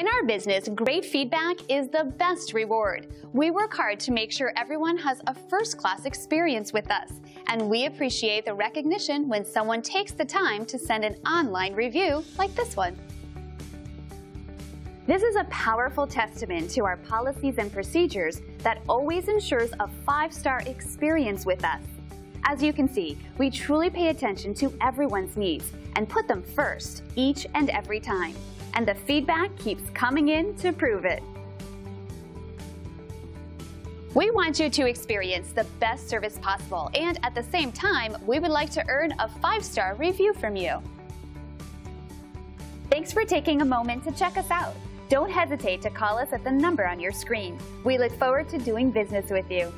In our business, great feedback is the best reward. We work hard to make sure everyone has a first-class experience with us, and we appreciate the recognition when someone takes the time to send an online review like this one. This is a powerful testament to our policies and procedures that always ensures a 5-star experience with us. As you can see, we truly pay attention to everyone's needs and put them first each and every time. And the feedback keeps coming in to prove it. We want you to experience the best service possible, and at the same time, we would like to earn a 5-star review from you. Thanks for taking a moment to check us out. Don't hesitate to call us at the number on your screen. We look forward to doing business with you.